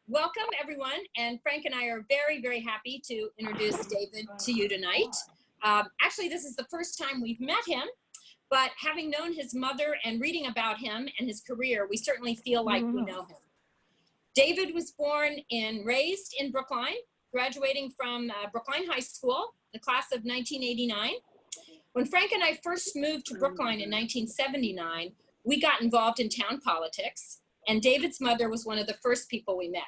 Welcome everyone, and Frank and I are very, very happy to introduce David to you tonight. Actually, this is the first time we've met him, but having known his mother and reading about him and his career, we certainly feel like we know him. David was born and raised in Brookline, graduating from Brookline High School, the class of 1989. When Frank and I first moved to Brookline in 1979, we got involved in town politics, and David's mother was one of the first people we met.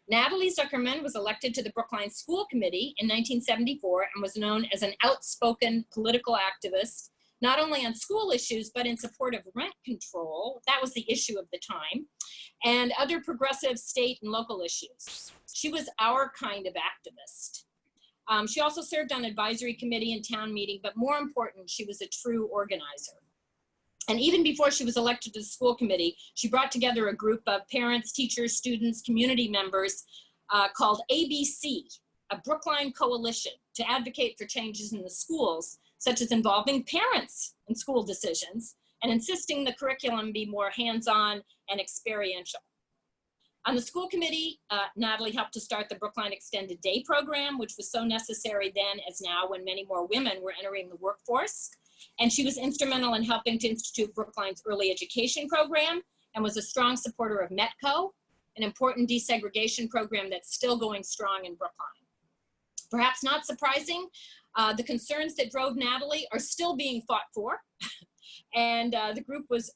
Natalie Zuckerman was elected to the Brookline School Committee in 1974 and was known as an outspoken political activist, not only on school issues, but in support of rent control. That was the issue of the time, and other progressive state and local issues. She was our kind of activist. She also served on advisory committee and town meeting, but more important, she was a true organizer. And even before she was elected to the school committee, she brought together a group of parents, teachers, students, community members called ABC, a Brookline coalition, to advocate for changes in the schools, such as involving parents in school decisions and insisting the curriculum be more hands-on and experiential. On the school committee, Natalie helped to start the Brookline Extended Day program, which was so necessary then as now when many more women were entering the workforce. And she was instrumental in helping to institute Brookline's early education program and was a strong supporter of METCO, an important desegregation program that's still going strong in Brookline. Perhaps not surprising, the concerns that drove Natalie are still being fought for. And a group was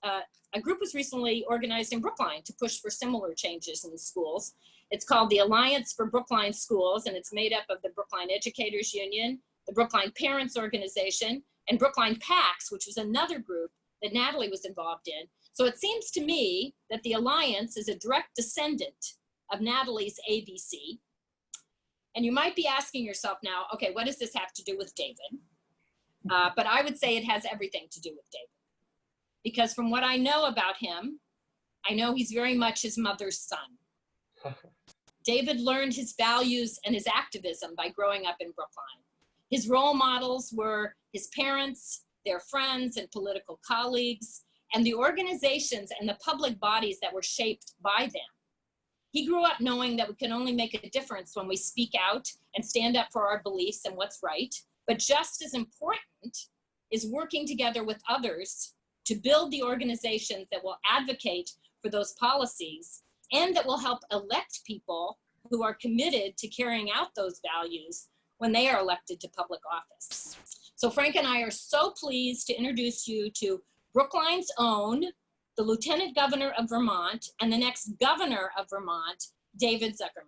recently organized in Brookline to push for similar changes in the schools. It's called the Alliance for Brookline Schools, and it's made up of the Brookline Educators Union, the Brookline Parents Organization, and Brookline PACS, which was another group that Natalie was involved in. So it seems to me that the Alliance is a direct descendant of Natalie's ABC. And you might be asking yourself now, okay, what does this have to do with David? But I would say it has everything to do with David. Because from what I know about him, I know he's very much his mother's son. David learned his values and his activism by growing up in Brookline. His role models were his parents, their friends and political colleagues, and the organizations and the public bodies that were shaped by them. He grew up knowing that we can only make a difference when we speak out and stand up for our beliefs and what's right. But just as important is working together with others to build the organizations that will advocate for those policies and that will help elect people who are committed to carrying out those values when they are elected to public office. So Frank and I are so pleased to introduce you to Brookline's own, the Lieutenant Governor of Vermont, and the next Governor of Vermont, David Zuckerman.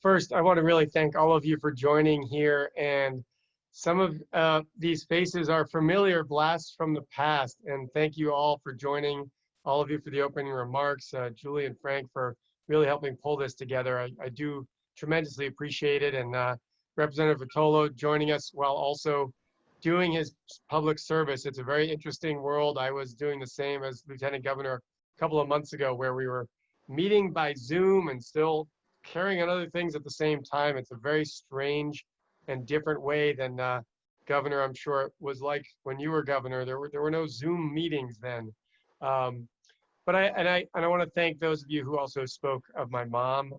First, I want to really thank all of you for joining here, and some of these faces are familiar blasts from the past, and thank you all for joining, all of you for the opening remarks, Julie and Frank for really helping pull this together. I do tremendously appreciate it, and Representative Vitolo joining us while also doing his public service. It's a very interesting world. I was doing the same as Lieutenant Governor a couple of months ago, where we were meeting by Zoom and still carrying on other things at the same time. It's a very strange and different way than Governor, I'm sure it was like when you were governor. There were no Zoom meetings then. But I want to thank those of you who also spoke of my mom.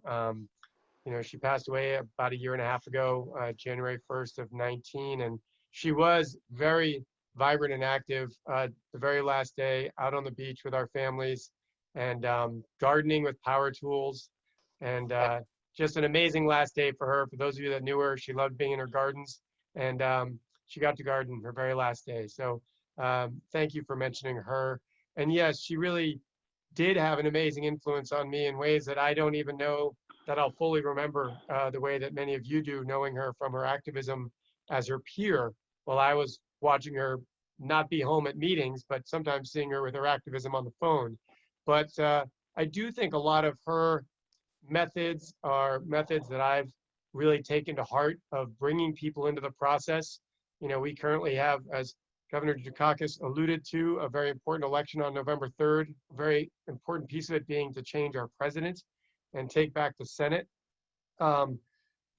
You know, she passed away about a year and a half ago, January 1st of 19, and she was very vibrant and active. The very last day out on the beach with our families and gardening with power tools, and just an amazing last day for her. For those of you that knew her, she loved being in her gardens, and she got to garden her very last day. So thank you for mentioning her. And yes, she really did have an amazing influence on me in ways that I don't even know that I'll fully remember, the way that many of you do, knowing her from her activism as her peer while I was watching her not be home at meetings, but sometimes seeing her with her activism on the phone. But I do think a lot of her methods are methods that I've really taken to heart, of bringing people into the process. You know, we currently have, as Governor Dukakis alluded to, a very important election on November 3rd, a very important piece of it being to change our president and take back the Senate. Um,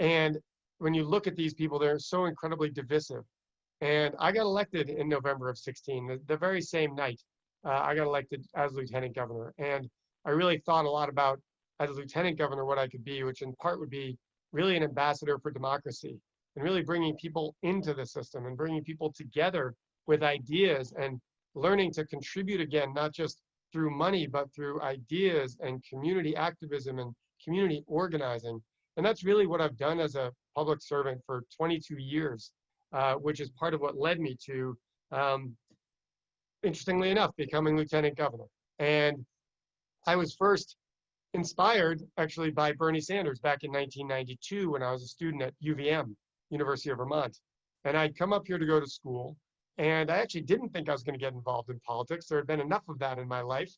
and when you look at these people, they're so incredibly divisive. And I got elected in November of 16, the very same night. I got elected as lieutenant governor. And I really thought a lot about, as a lieutenant governor, what I could be, which in part would be really an ambassador for democracy, and really bringing people into the system and bringing people together with ideas and learning to contribute again, not just through money, but through ideas and community activism and community organizing. And that's really what I've done as a public servant for 22 years, which is part of what led me to, interestingly enough, becoming lieutenant governor. And I was first inspired actually by Bernie Sanders back in 1992 when I was a student at UVM, University of Vermont. And I'd come up here to go to school, and I actually didn't think I was going to get involved in politics. There had been enough of that in my life,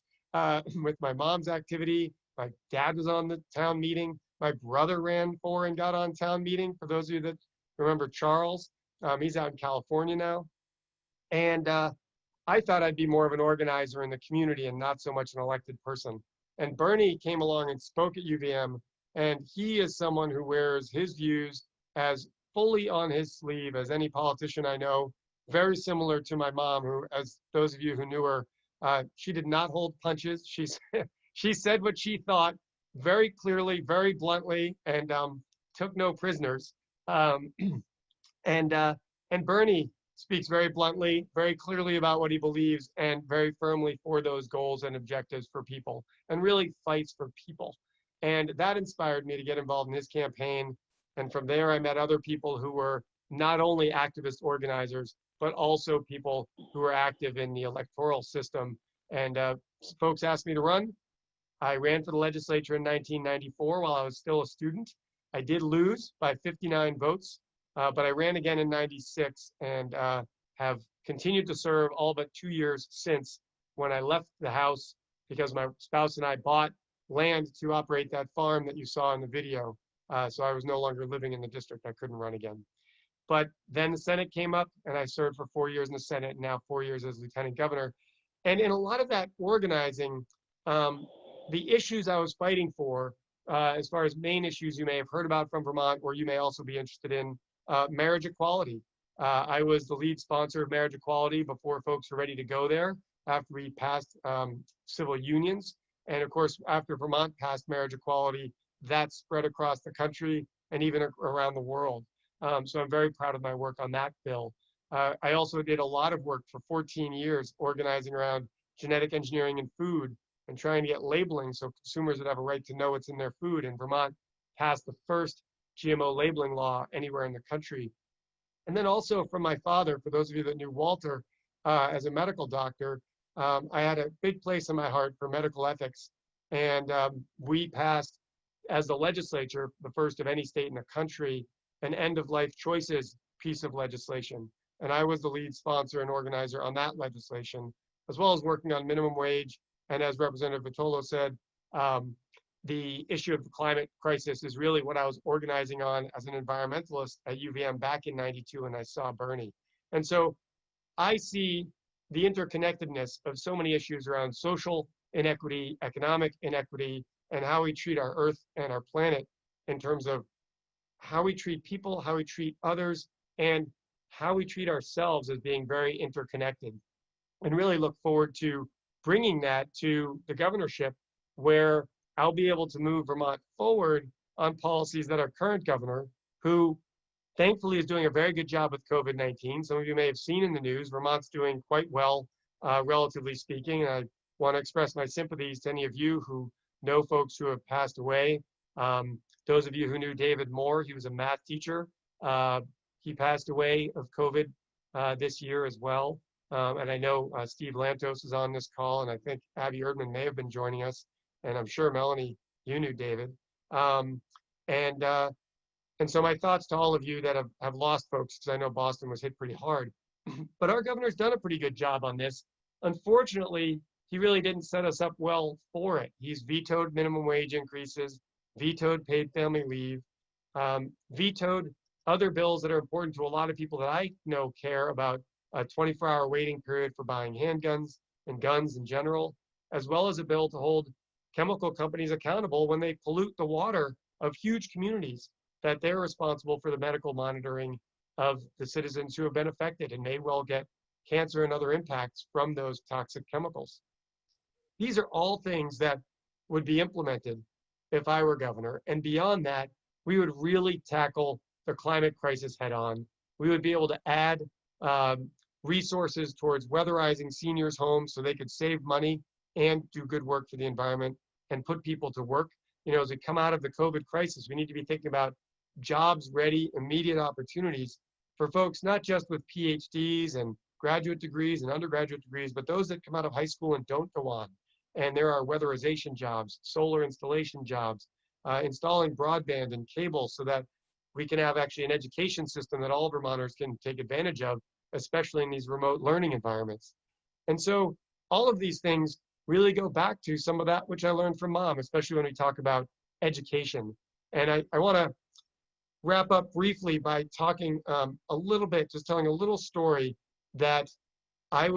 with my mom's activity. My dad was on the town meeting. My brother ran for and got on town meeting. For those of you that remember Charles, he's out in California now. And I thought I'd be more of an organizer in the community and not so much an elected person. And Bernie came along and spoke at UVM, and he is someone who wears his views as fully on his sleeve as any politician I know, very similar to my mom, who, as those of you who knew her, she did not hold punches. She said what she thought very clearly, very bluntly, and took no prisoners. Um, and Bernie speaks very bluntly, very clearly about what he believes, and very firmly for those goals and objectives for people, and really fights for people. And that inspired me to get involved in his campaign. And from there, I met other people who were not only activist organizers, but also people who were active in the electoral system. And folks asked me to run. I ran for the legislature in 1994 while I was still a student. I did lose by 59 votes. But I ran again in 96 and have continued to serve all but 2 years since, when I left the house because my spouse and I bought land to operate that farm that you saw in the video. So I was no longer living in the district. I couldn't run again. But then the Senate came up, and I served for 4 years in the Senate, and now 4 years as lieutenant governor. And in a lot of that organizing, the issues I was fighting for, as far as main issues you may have heard about from Vermont, or you may also be interested in, marriage equality. I was the lead sponsor of marriage equality before folks were ready to go there, after we passed civil unions. And of course, after Vermont passed marriage equality, that spread across the country and even around the world. So I'm very proud of my work on that bill. I also did a lot of work for 14 years organizing around genetic engineering in food and trying to get labeling so consumers would have a right to know what's in their food. And Vermont passed the first GMO labeling law anywhere in the country. And then also from my father, for those of you that knew Walter, as a medical doctor, I had a big place in my heart for medical ethics. And we passed, as the legislature, the first of any state in the country, an end-of-life choices piece of legislation. And I was the lead sponsor and organizer on that legislation, as well as working on minimum wage. And as Representative Vitolo said, the issue of the climate crisis is really what I was organizing on as an environmentalist at UVM back in 92 when I saw Bernie. And so I see the interconnectedness of so many issues around social inequity, economic inequity, and how we treat our earth and our planet in terms of how we treat people, how we treat others, and how we treat ourselves as being very interconnected. And really look forward to bringing that to the governorship, where I'll be able to move Vermont forward on policies that our current governor, who thankfully is doing a very good job with COVID-19. Some of you may have seen in the news, Vermont's doing quite well, relatively speaking. And I want to express my sympathies to any of you who know folks who have passed away. Those of you who knew David Moore, he was a math teacher. He passed away of COVID this year as well. And I know Steve Lantos is on this call, and I think Abby Erdman may have been joining us. And I'm sure, Melanie, you knew David. And so my thoughts to all of you that have lost folks, because I know Boston was hit pretty hard. But our governor's done a pretty good job on this. Unfortunately, he really didn't set us up well for it. He's vetoed minimum wage increases, vetoed paid family leave, vetoed other bills that are important to a lot of people that I know care about a 24-hour waiting period for buying handguns and guns in general, as well as a bill to hold chemical companies accountable when they pollute the water of huge communities, that they're responsible for the medical monitoring of the citizens who have been affected and may well get cancer and other impacts from those toxic chemicals. These are all things that would be implemented if I were governor. And beyond that, we would really tackle the climate crisis head on. We would be able to add resources towards weatherizing seniors' homes so they could save money and do good work for the environment and put people to work. You know, as we come out of the COVID crisis, we need to be thinking about jobs ready, immediate opportunities for folks, not just with PhDs and graduate degrees and undergraduate degrees, but those that come out of high school and don't go on. And there are weatherization jobs, solar installation jobs, installing broadband and cable so that we can have actually an education system that all Vermonters can take advantage of, especially in these remote learning environments. And so all of these things really go back to some of that which I learned from Mom, especially when we talk about education. And I want to wrap up briefly by talking a little bit, just telling a little story that I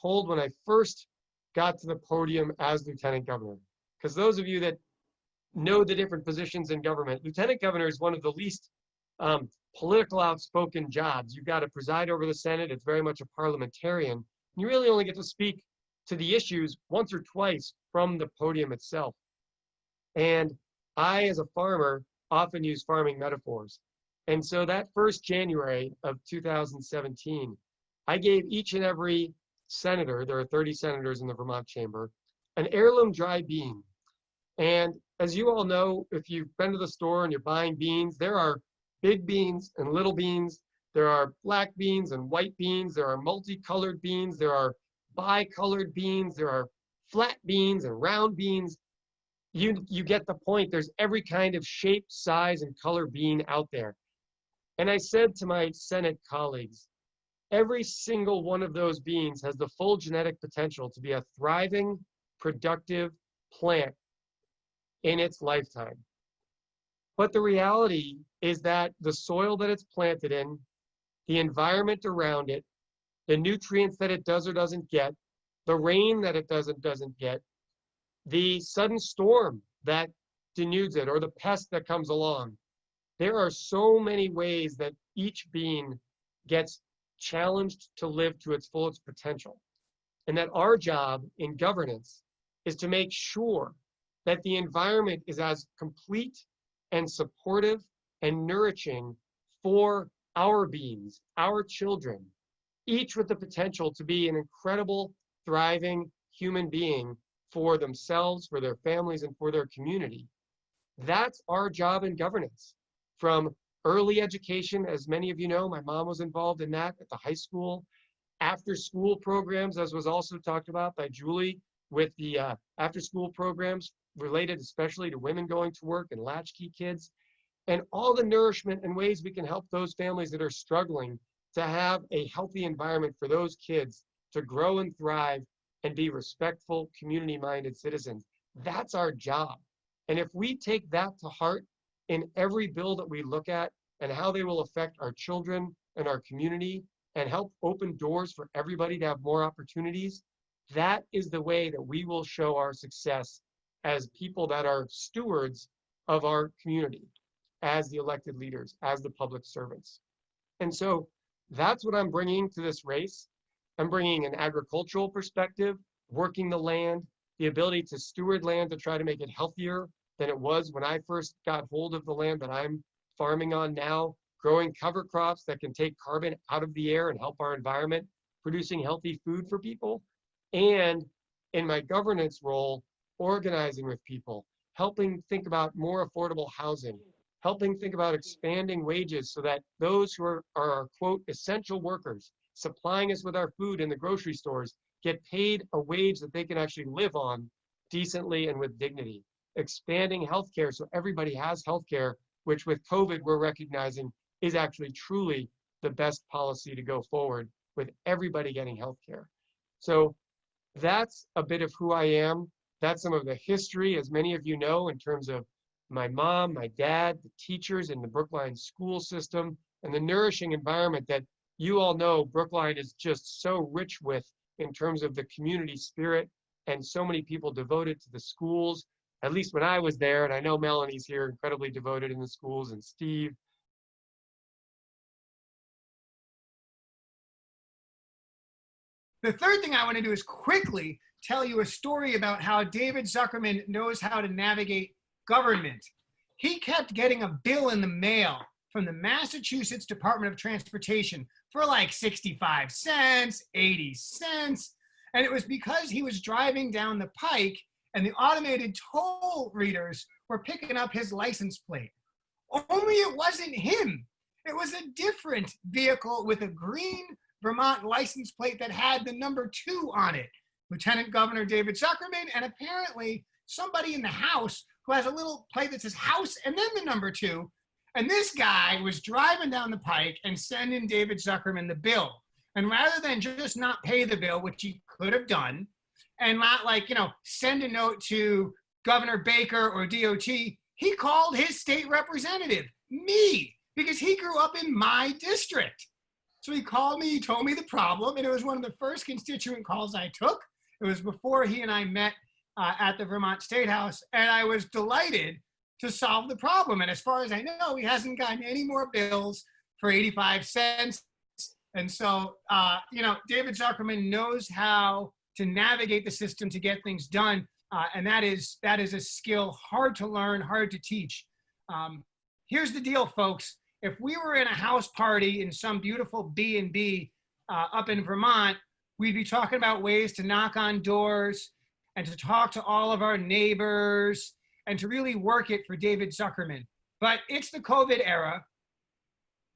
told when I first got to the podium as lieutenant governor. Because those of you that know the different positions in government, lieutenant governor is one of the least political outspoken jobs. You've got to preside over the Senate. It's very much a parliamentarian. You really only get to speak to the issues once or twice from the podium itself. And I, as a farmer, often use farming metaphors. And so that first January of 2017, I gave each and every senator, there are 30 senators in the Vermont chamber, an heirloom dry bean. And as you all know, if you've been to the store and you're buying beans, there are big beans and little beans. There are black beans and white beans. There are multicolored beans. There are bicolored beans. There are flat beans and round beans. You get the point. There's every kind of shape, size, and color bean out there. And I said to my Senate colleagues, every single one of those beans has the full genetic potential to be a thriving, productive plant in its lifetime. But the reality is that the soil that it's planted in, the environment around it, the nutrients that it does or doesn't get, the rain that it doesn't get, the sudden storm that denudes it, or the pest that comes along. There are so many ways that each bean gets challenged to live to its fullest potential. And that our job in governance is to make sure that the environment is as complete and supportive and nourishing for our beings, our children, each with the potential to be an incredible, thriving human being for themselves, for their families, and for their community. That's our job in governance. From early education, as many of you know, my mom was involved in that at the high school, after school programs, as was also talked about by Julie, with the after school programs related especially to women going to work and latchkey kids, and all the nourishment and ways we can help those families that are struggling to have a healthy environment for those kids to grow and thrive and be respectful, community-minded citizens. That's our job. And if we take that to heart in every bill that we look at and how they will affect our children and our community and help open doors for everybody to have more opportunities, that is the way that we will show our success as people that are stewards of our community, as the elected leaders, as the public servants. And so that's what I'm bringing to this race. I'm bringing an agricultural perspective, working the land, the ability to steward land to try to make it healthier than it was when I first got hold of the land that I'm farming on now, growing cover crops that can take carbon out of the air and help our environment, producing healthy food for people, and in my governance role, organizing with people, helping think about more affordable housing, helping think about expanding wages so that those who are our, quote, essential workers, supplying us with our food in the grocery stores, get paid a wage that they can actually live on decently and with dignity. Expanding healthcare so everybody has healthcare, which with COVID we're recognizing is actually truly the best policy to go forward, with everybody getting healthcare. So that's a bit of who I am. That's some of the history, as many of you know, in terms of my mom, my dad, the teachers in the Brookline school system, and the nourishing environment that you all know Brookline is just so rich with in terms of the community spirit, and so many people devoted to the schools, at least when I was there, and I know Melanie's here, incredibly devoted in the schools, and Steve. The third thing I want to do is quickly tell you a story about how David Zuckerman knows how to navigate government. He kept getting a bill in the mail from the Massachusetts Department of Transportation for like 65 cents, 80 cents. And it was because he was driving down the pike and the automated toll readers were picking up his license plate. Only it wasn't him. It was a different vehicle with a green Vermont license plate that had the number 2 on it. Lieutenant Governor David Zuckerman, and apparently somebody in the House who has a little plate that says House and then the number 2. And this guy was driving down the pike and sending David Zuckerman the bill. And rather than just not pay the bill, which he could have done, and not like, send a note to Governor Baker or DOT, he called his state representative, me, because he grew up in my district. So he called me, he told me the problem, and it was one of the first constituent calls I took. It was before he and I met at the Vermont State House, and I was delighted to solve the problem. And as far as I know, he hasn't gotten any more bills for 85 cents. And so, David Zuckerman knows how to navigate the system to get things done. And that is a skill hard to learn, hard to teach. Here's the deal, folks. If we were in a house party in some beautiful B&B up in Vermont, we'd be talking about ways to knock on doors and to talk to all of our neighbors and to really work it for David Zuckerman. But it's the COVID era.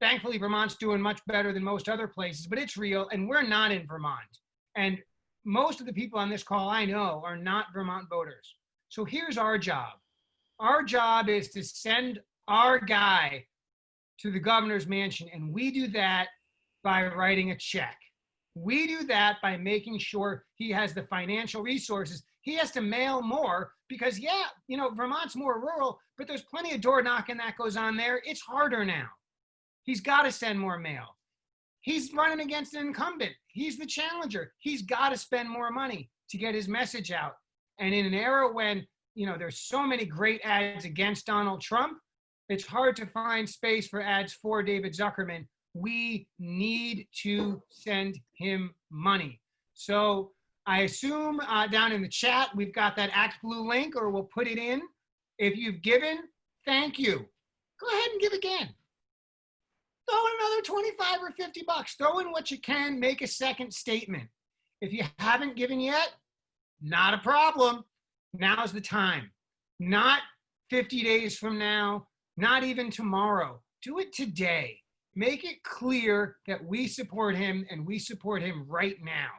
Thankfully, Vermont's doing much better than most other places, but it's real, and we're not in Vermont. And most of the people on this call I know are not Vermont voters. So here's our job. Our job is to send our guy to the governor's mansion, and we do that by writing a check. We do that by making sure he has the financial resources. He has to mail more because, Vermont's more rural, but there's plenty of door knocking that goes on there. It's harder now. He's got to send more mail. He's running against an incumbent. He's the challenger. He's got to spend more money to get his message out. And in an era when, there's so many great ads against Donald Trump, it's hard to find space for ads for David Zuckerman. We need to send him money. So I assume down in the chat, we've got that ActBlue link, or we'll put it in. If you've given, thank you. Go ahead and give again. Throw in another 25 or 50 bucks. Throw in what you can, make a second statement. If you haven't given yet, not a problem. Now's the time. Not 50 days from now, not even tomorrow. Do it today. Make it clear that we support him, and we support him right now.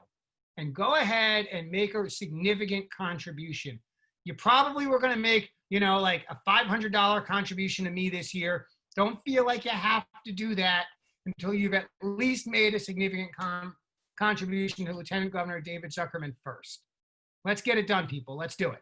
And go ahead and make a significant contribution. You probably were going to make, like a $500 contribution to me this year. Don't feel like you have to do that until you've at least made a significant contribution to Lieutenant Governor David Zuckerman first. Let's get it done, people. Let's do it.